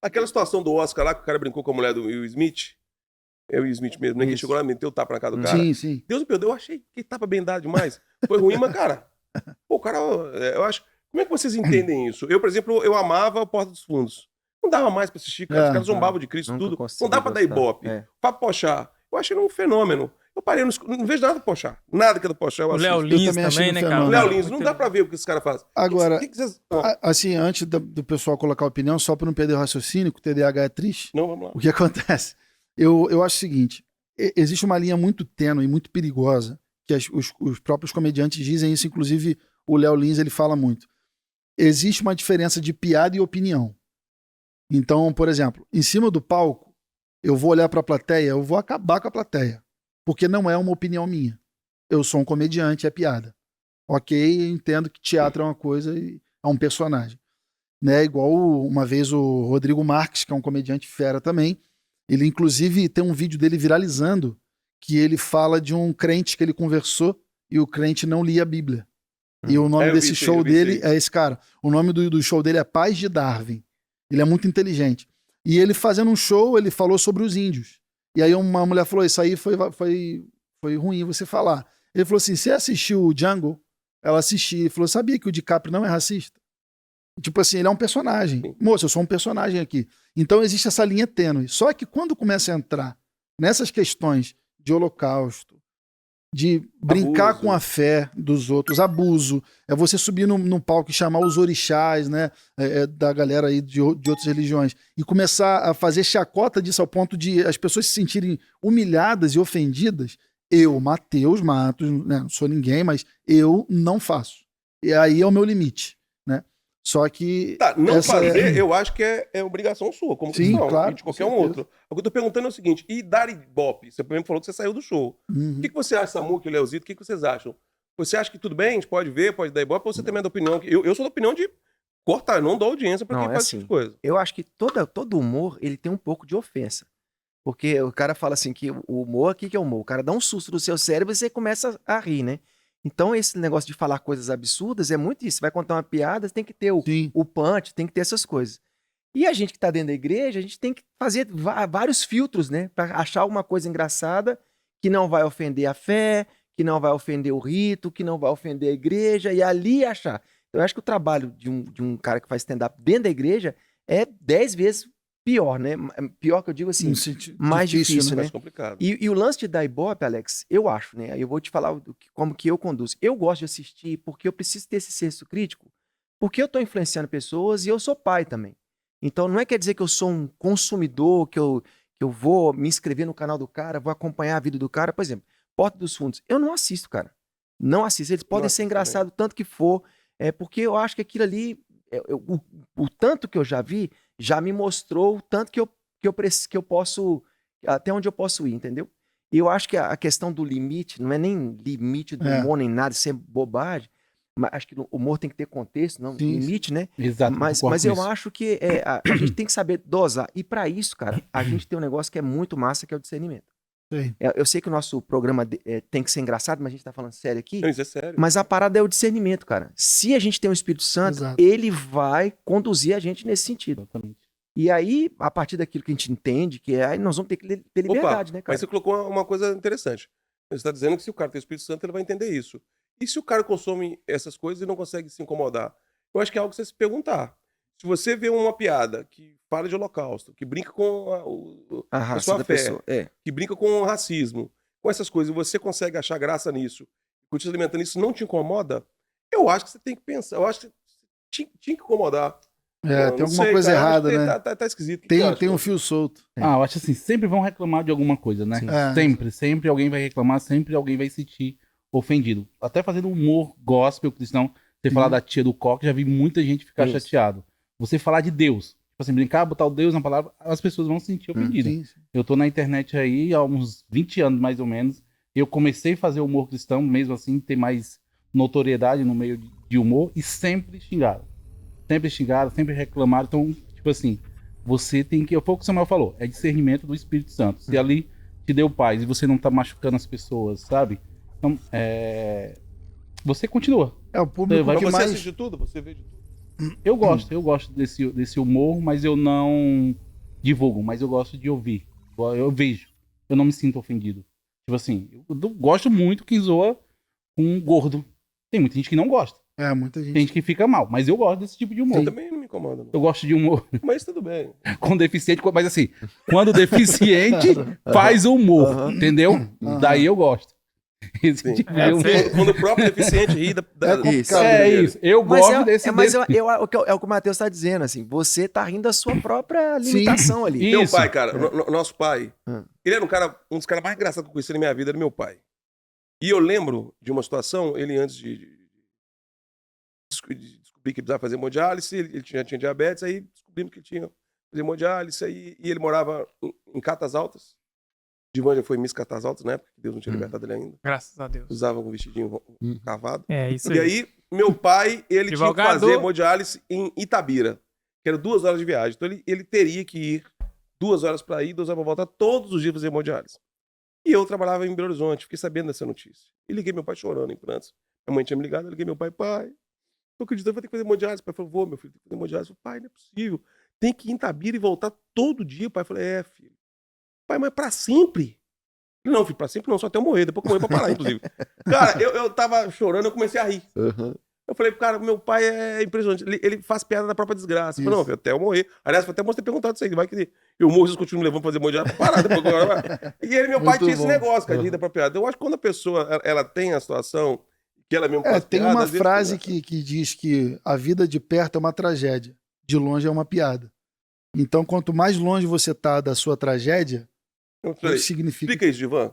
Aquela situação do Oscar lá, que o cara brincou com a mulher do Will Smith. É o Will Smith mesmo, né? Que chegou lá e meteu o tapa na cara do cara. Sim, sim. Deus me perdoe, eu achei que tapa bem dado demais. Foi ruim, mas, cara, pô, o cara, eu acho. Como é que vocês entendem isso? Eu, por exemplo, eu amava a Porta dos Fundos. Não dava mais pra assistir, cara. Os caras zombavam de Cristo, nunca tudo. consegui Não dá pra dar gostar. ibope. Pra Pochá. Eu achei ele um fenômeno. Eu parei, não vejo nada do Pochá. Nada que é do Pochá. Eu O assisto. Léo Lins também achei também, um né, fenômeno. cara? Léo Lins, não dá pra ver o que esse cara faz. Agora, Que vocês... assim, antes do pessoal colocar a opinião, só para não perder o raciocínio, que o TDAH é triste, Não, vamos lá. o que acontece? Eu acho o seguinte, existe uma linha muito tênue e muito perigosa, que os próprios comediantes dizem isso, inclusive o Léo Lins, ele fala muito. Existe uma diferença de piada e opinião. Então, por exemplo, em cima do palco, eu vou olhar para a plateia, eu vou acabar com a plateia, porque não é uma opinião minha. Eu sou um comediante, é piada. Ok, entendo que teatro é uma coisa e é um personagem. Né? Igual uma vez o Rodrigo Marques, que é um comediante fera também, ele inclusive tem um vídeo dele viralizando que ele fala de um crente que ele conversou e o crente não lia a Bíblia. E o nome desse show dele é esse cara. O nome do show dele é Paz de Darwin. Ele é muito inteligente. E ele fazendo um show, ele falou sobre os índios. E aí uma mulher falou, isso aí foi ruim você falar. Ele falou assim, você assistiu o Django? Ela assistiu. Ele falou, sabia que o DiCaprio não é racista? Tipo assim, ele é um personagem. Moço, eu sou um personagem aqui. Então existe essa linha tênue. Só que quando começa a entrar nessas questões de holocausto, de brincar Abuso. com a fé dos outros, abuso, é você subir num palco e chamar os orixás, né, da galera aí de outras religiões, e começar a fazer chacota disso ao ponto de as pessoas se sentirem humilhadas e ofendidas, eu, Matheus Matos, né, não sou ninguém, mas eu não faço. E aí é o meu limite, né? Só que... Tá, não fazer, eu acho que é obrigação sua, como Sim, cristão, claro, e de qualquer um outro. O que eu tô perguntando é o seguinte, e dar ibope? Você primeiro falou que você saiu do show. O que você acha, Samuca e Leozito? O que vocês acham? Você acha que tudo bem, a gente pode ver, pode dar ibope, ou você também é da opinião... Eu sou da opinião de cortar, eu não dou audiência pra quem faz esse tipo de coisa. Eu acho que todo humor, ele tem um pouco de ofensa. Porque o cara fala assim que o humor, o que é humor? O cara dá um susto no seu cérebro e você começa a rir, né? Então, esse negócio de falar coisas absurdas é muito isso. Você vai contar uma piada, tem que ter o punch, tem que ter essas coisas. E a gente que tá dentro da igreja, a gente tem que fazer vários filtros, né? Pra achar alguma coisa engraçada que não vai ofender a fé, que não vai ofender o rito, que não vai ofender a igreja, e ali achar. Eu acho que o trabalho de um cara que faz stand-up dentro da igreja é 10 vezes pior, né? Pior que eu digo assim, mais difícil, né? Mais complicado. E o lance de dar ibope, Alex, eu acho, né? Eu vou te falar como que eu conduzo. Eu gosto de assistir porque eu preciso ter esse senso crítico, porque eu estou influenciando pessoas e eu sou pai também. Então não quer dizer que eu sou um consumidor, que eu vou me inscrever no canal do cara, vou acompanhar a vida do cara. Por exemplo, Porta dos Fundos. Eu não assisto, cara. Não assisto. Eles podem ser engraçados tanto que for, porque eu acho que aquilo ali, o tanto que eu já vi, já me mostrou o tanto que eu posso, até onde eu posso ir, entendeu? E eu acho que a questão do limite, não é nem limite do humor, nem nada, isso é bobagem, mas acho que o humor tem que ter contexto, não limite, né? Exato. Mas eu acho que a gente tem que saber dosar. E para isso, cara, a gente tem um negócio que é muito massa, que é o discernimento. Eu sei que o nosso programa tem que ser engraçado, mas a gente tá falando sério aqui. Não, isso é sério. Mas a parada é o discernimento, cara. Se a gente tem o Espírito Santo, ele vai conduzir a gente nesse sentido. Exatamente. E aí, a partir daquilo que a gente entende, aí nós vamos ter que ter liberdade, né, cara? Mas você colocou uma coisa interessante. Você está dizendo que se o cara tem o Espírito Santo, ele vai entender isso. E se o cara consome essas coisas e não consegue se incomodar? Eu acho que é algo que você se perguntar. Se você vê uma piada que fala de holocausto, que brinca com a sua fé, que brinca com o racismo, com essas coisas, e você consegue achar graça nisso, continua alimentando isso, não te incomoda, eu acho que você tem que pensar. Eu acho que tinha que incomodar. Tem alguma coisa errada, né? Tá esquisito. Tem um fio solto. Eu acho assim, sempre vão reclamar de alguma coisa, né? Sempre alguém vai reclamar, sempre alguém vai se sentir ofendido. Até fazendo humor gospel cristão, você falar da tia do coque, já vi muita gente ficar chateado. Você falar de Deus, tipo assim, brincar, botar o Deus na palavra, as pessoas vão se sentir ofendidas. Eu tô na internet aí há uns 20 anos, mais ou menos. Eu comecei a fazer humor cristão, mesmo assim, ter mais notoriedade no meio de humor, e sempre xingaram. Sempre reclamaram. Então, tipo assim, você tem que... Foi o que o Samuel falou, é discernimento do Espírito Santo. Se ali te deu paz e você não tá machucando as pessoas, sabe? Então, você continua. É o público você que mais... assiste tudo? Você vê de tudo? Eu gosto desse humor, mas eu não divulgo, mas eu gosto de ouvir. Eu vejo, eu não me sinto ofendido. Tipo assim, eu gosto muito que zoa com gordo. Tem muita gente que não gosta. Muita gente. Tem gente que fica mal, mas eu gosto desse tipo de humor. Eu também não me incomoda, não. Eu gosto de humor Mas tudo bem. com deficiente, mas assim, quando o deficiente faz o humor, entendeu? Daí eu gosto. Esse tipo de humor. Quando o próprio deficiente ri Isso. Isso, eu gosto desse. Mas é o que o Matheus está dizendo, assim, você tá rindo da sua própria limitação ali. Meu Isso. pai, cara, nosso pai, ele era um dos caras mais engraçados que eu conheci na minha vida, era meu pai. E eu lembro de uma situação, ele antes de descobrir que ele precisava fazer hemodiálise, ele já tinha diabetes, aí descobrimos que ele tinha que fazer hemodiálise, aí, e ele morava em Catas Altas. Divan já foi Miss Catas Altas na época, que Deus não tinha libertado ele ainda. Graças a Deus. Usava um vestidinho cavado. É, isso E aí, meu pai, ele tinha que Advogado. fazer hemodiálise em Itabira, que era 2 horas de viagem. Então ele teria que ir 2 horas para ir, 2 horas para voltar, todos os dias fazer hemodiálise. E eu trabalhava em Belo Horizonte, fiquei sabendo dessa notícia. E liguei meu pai chorando em prantos. Minha mãe tinha me ligado, eu liguei meu pai, tô acreditando, vou ter que fazer hemodiálise. O pai falou, vou, meu filho, tem que fazer hemodiálise. Eu falei, pai, não é possível. Tem que ir em Itabira e voltar todo dia. O pai falou, filho. Pai, mas pra sempre? Não, filho, pra sempre não, só até eu morrer. Depois que eu morrer pra parar, inclusive. Cara, eu tava chorando, eu comecei a rir. Eu falei, cara, meu pai é impressionante. Ele faz piada da própria desgraça. Eu falei, não, filho, até eu morrer. Aliás, foi até bom você ter perguntado isso aí. Vai que eu morro, vocês continuam me levando pra fazer hemodiálise pra parar. Depois, e ele, meu pai, Muito tinha esse bom. negócio, cara, de rir da própria piada. Eu acho que quando a pessoa, ela tem a situação que ela mesmo faz Tem piada, uma às vezes, frase que diz que a vida de perto é uma tragédia, de longe é uma piada. Então, quanto mais longe você tá da sua tragédia, Eu falei, isso significa... explica isso, Divan.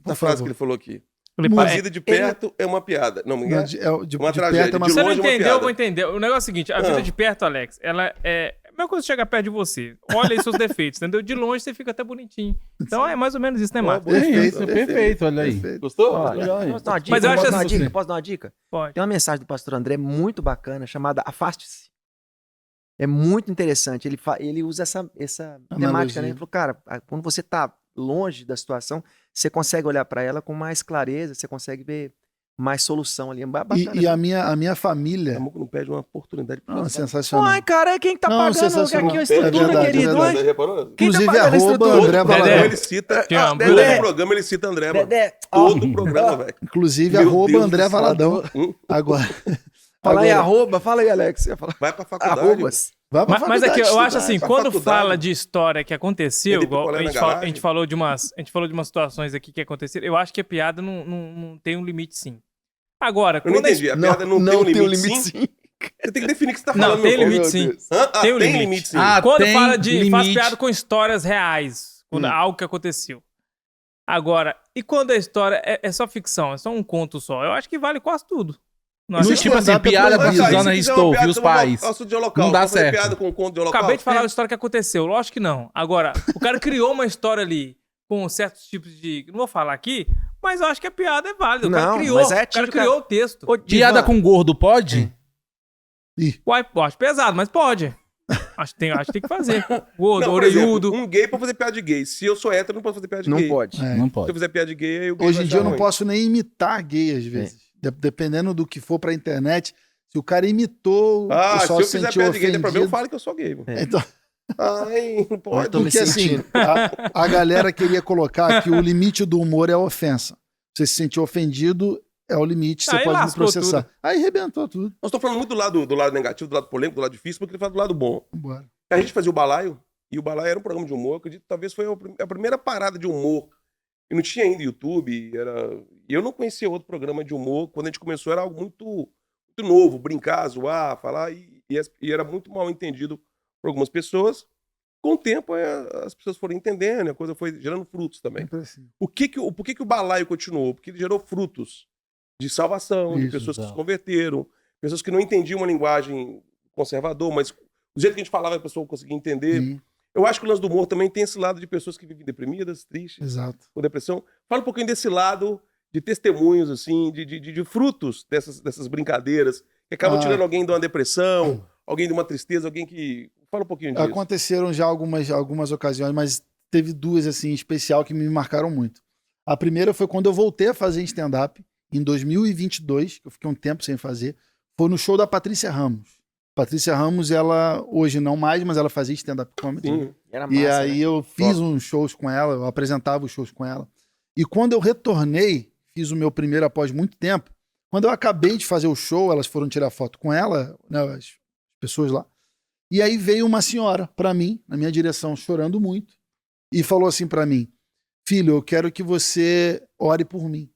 Por A frase favor. que ele falou aqui. Ele A pa- vida de perto é uma piada. Não, me Não, engano. de Uma de tragédia, perto é uma... de Você não longe é uma entendeu, piada. eu vou entender. O negócio é o seguinte, a vida de perto, Alex, ela é a mesma coisa que chegar perto de você. Olha aí seus defeitos, entendeu? De longe você fica até bonitinho. Então é mais ou menos isso, né, Marcos? Perfeito, olha aí. Gostou? Ó, Legal, hein? posso dar uma dica? Mas eu acho Posso dar uma assim- dica? Posso dar uma dica? Pode. Tem uma mensagem do pastor André muito bacana, chamada Afaste-se. É muito interessante. Ele usa essa temática, né? Ele falou, cara, quando você tá longe da situação, você consegue olhar para ela com mais clareza, você consegue ver mais solução ali. É bacana. E a minha família... Mamuco não perde uma oportunidade pra Não, você. sensacional. Ai, cara, quem que tá Não, pagando sensacional. aqui a É estrutura, verdade, querido? é verdade. Ai, Reparou? quem tá Inclusive, pagando a arroba estrutura? André Todo programa Valadão. ele cita. Tinha uma Todo Dedé. programa ele cita André, mano. Dedé, ó, Todo programa, velho. Inclusive, Meu arroba Deus André do céu. Valadão. Agora... fala aí, agora- arroba, fala aí, Alex. Vai pra faculdade. Arrobas. Vai pra Mas aqui, eu faculdade acho assim, pra quando faculdade. fala de história que aconteceu, Ele igual picolé a na gente, a garagem. gente falou de umas situações aqui que aconteceram, eu acho que a piada não tem um limite, sim. Agora, Eu não quando a entendi. A piada não tem um limite, sim? Você tem que definir o que você tá falando. Não, tem meu limite, povo. sim. Hã? Ah, Tem um tem limite. limite, sim. Quando tem fala de. Faz limite. piada com histórias reais. Quando algo que aconteceu. Agora, e quando a história é só ficção, é só um conto só? Eu acho que vale quase tudo. Não No acha? tipo Tipo assim, stand-up é piada proibido. Mas aí, Susana se quiser uma Ristou, piada viu os sobre pais. assunto de holocausto, Não dá pra fazer certo. piada com um conto de holocausto. Acabei de falar a história que aconteceu. Lógico que não. Agora, o cara criou uma história ali com certos tipos de. Não vou falar aqui, mas eu acho que a piada é válida. O cara Não, criou. mas é O cara tiro, criou o texto. Ô, Piada Divan, com gordo pode? Uai, eu acho pesado, mas pode. Acho que tem que fazer. Gordo, Não, por exemplo, orelhudo. um gay pode fazer piada de gay. Se eu sou hétero, eu não posso fazer piada de não gay. pode. É. Não Se pode. eu fizer piada de gay, aí o gay Hoje vai em dia eu achar não ruim. posso nem imitar gay, às vezes. Dependendo do que for pra internet, se o cara imitou, Ah, o se pessoal eu se fizer sentiu piada de gay, tem problema, eu ofendido. falo que eu sou gay. Mano. Então, Ai, não pode. tô me porque assim, sentindo. a galera queria colocar que o limite do humor é a ofensa. Você se sentiu ofendido, é o limite, você Aí pode me lascou processar. Aí arrebentou tudo. Nós estamos falando muito do lado negativo, do lado polêmico, do lado difícil, porque ele fala do lado bom. Vambora. A gente fazia o Balaio, e o Balaio era um programa de humor, eu acredito que talvez foi a primeira parada de humor. E não tinha ainda YouTube, e eu não conhecia outro programa de humor. Quando a gente começou era algo muito, muito novo, brincar, zoar, falar, e era muito mal entendido por algumas pessoas. Com o tempo, as pessoas foram entendendo, a coisa foi gerando frutos também. Sempre assim. Por que o Balaio continuou? Porque ele gerou frutos de salvação, de Isso, pessoas que se exato. converteram, pessoas que não entendiam uma linguagem conservador, mas do jeito que a gente falava, a pessoa conseguia entender. Sim, Eu acho que o lance do humor também tem esse lado de pessoas que vivem deprimidas, tristes, exato. com depressão. Fala um pouquinho desse lado de testemunhos, assim, de frutos dessas brincadeiras, que acabam tirando alguém de uma depressão, alguém de uma tristeza, alguém que... Fala um pouquinho disso. Aconteceram já algumas ocasiões, mas teve duas, assim, em especial que me marcaram muito. A primeira foi quando eu voltei a fazer stand-up, em 2022, que eu fiquei um tempo sem fazer, foi no show da Patrícia Ramos. Patrícia Ramos, ela hoje não mais, mas ela fazia stand-up comedy. Sim. Era E massa, aí né? eu fiz uns shows com ela, eu apresentava os shows com ela. E quando eu retornei, fiz o meu primeiro após muito tempo, quando eu acabei de fazer o show, elas foram tirar foto com ela, né, as pessoas lá. E aí veio uma senhora pra mim, na minha direção, chorando muito, e falou assim pra mim: filho, eu quero que você ore por mim.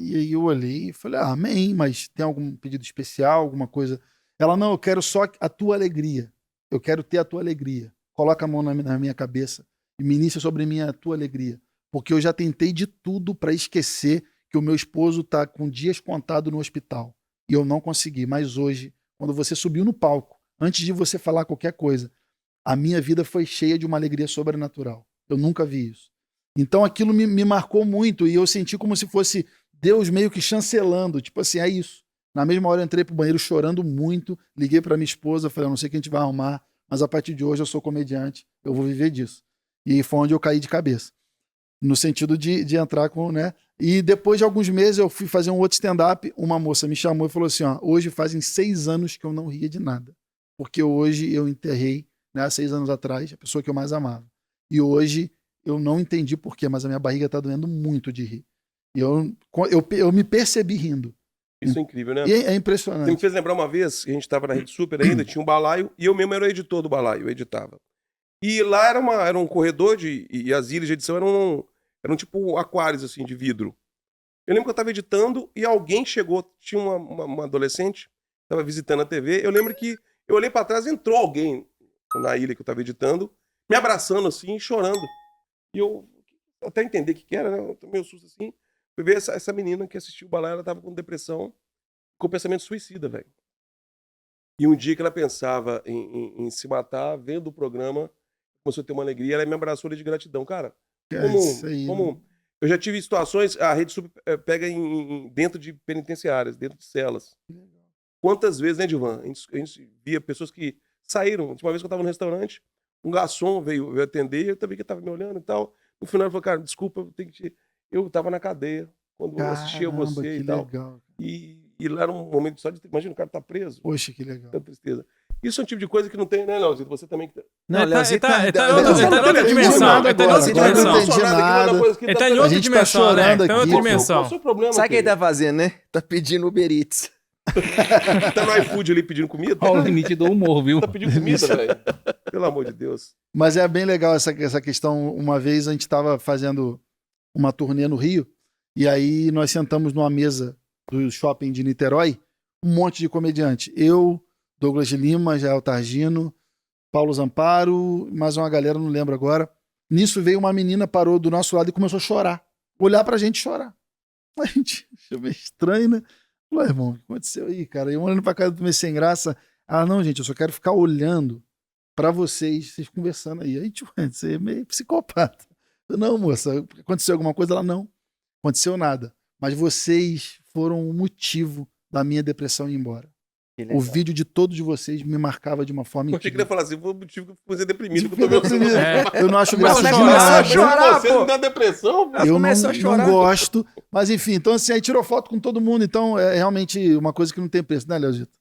E aí eu olhei e falei: ah, amém, mas tem algum pedido especial, alguma coisa? Ela: não, eu quero só a tua alegria. Eu quero ter a tua alegria. Coloca a mão na minha cabeça e ministra sobre mim a tua alegria. Porque eu já tentei de tudo para esquecer que o meu esposo está com dias contados no hospital. E eu não consegui. Mas hoje, quando você subiu no palco, antes de você falar qualquer coisa, a minha vida foi cheia de uma alegria sobrenatural. Eu nunca vi isso. Então aquilo me marcou muito e eu senti como se fosse Deus meio que chancelando. Tipo assim, é isso. Na mesma hora eu entrei pro banheiro chorando muito, liguei para minha esposa, falei: eu não sei o que a gente vai arrumar, mas a partir de hoje eu sou comediante, eu vou viver disso. E foi onde eu caí de cabeça. No sentido de entrar com, né? E depois de alguns meses eu fui fazer um outro stand-up, uma moça me chamou e falou assim: ó, hoje fazem 6 anos que eu não ria de nada. Porque hoje eu enterrei, né, há 6 anos atrás, a pessoa que eu mais amava. E hoje eu não entendi por quê, mas a minha barriga tá doendo muito de rir. E eu me percebi rindo. Isso é incrível, né? E é Você impressionante. me fez lembrar uma vez que a gente estava na Rede Super ainda, tinha um balaio, e eu mesmo era o editor do balaio, eu editava. E lá era um corredor e as ilhas de edição eram tipo aquários, assim, de vidro. Eu lembro que eu estava editando e alguém chegou, tinha uma adolescente, estava visitando a TV, eu lembro que eu olhei para trás, entrou alguém na ilha que eu estava editando, me abraçando assim, chorando. E eu até entender o que era, né? Eu tomei um susto assim. Fui ver essa menina que assistiu o balaio, ela tava com depressão, com pensamento suicida, velho. E um dia que ela pensava em se matar, vendo o programa, começou a ter uma alegria, ela me abraçou ali de gratidão. Cara, Isso aí, né? eu já tive situações, a Rede Super pega dentro de penitenciárias, dentro de celas. Quantas vezes, né, Divan? A gente via pessoas que saíram. Uma vez que eu tava no restaurante, um garçom veio atender, eu também que tava me olhando e tal. No final ele falou: cara, desculpa, eu tava na cadeia quando eu assistia você e tal. Legal. E lá era um momento só de. Imagina, o cara tá preso. Poxa, que legal. Tanta tristeza. Isso é um tipo de coisa que não tem, né, Leozito? Você também. Não, Ele Leozito tá em Leozito outra não dimensão. entendi Ele tá em nada outra agora. dimensão. Não entendi nada. Ele tá em A outra gente tá dimensão, né? chorando Tá em outra aqui. dimensão. Qual é o seu problema? Sabe o que ele tá querido? fazendo, né? Tá pedindo Uber Eats. Tá no iFood ali pedindo comida? Olha o limite do humor, viu? Tá pedindo comida, velho. Pelo amor de Deus. Mas é bem legal essa questão. Uma vez a gente estava fazendo uma turnê no Rio, e aí nós sentamos numa mesa do shopping de Niterói, um monte de comediante. Eu, Douglas de Lima, Jael Targino, Paulo Zamparo, mais uma galera, não lembro agora. Nisso veio uma menina, parou do nosso lado e começou a chorar. Olhar pra gente e chorar. A gente achou meio estranho, né? Falei: irmão, o que aconteceu aí, cara? E eu olhando pra casa do meio sem graça. Ah, não, gente, eu só quero ficar olhando pra vocês conversando aí. Aí, tipo, você é meio psicopata. Eu: não, moça, aconteceu alguma coisa? Ela: não, aconteceu nada. Mas vocês foram o motivo da minha depressão ir embora. O vídeo de todos de vocês me marcava de uma forma Eu achei que ele ia falar assim: foi o motivo que eu fiquei deprimido. Eu não acho Começou graça a de chorar, nada. chorar, Você pô. não dá depressão? Ela Eu começou a chorar. não gosto. Mas enfim, então assim, aí tirou foto com todo mundo. Então é realmente uma coisa que não tem preço, né, Leozito?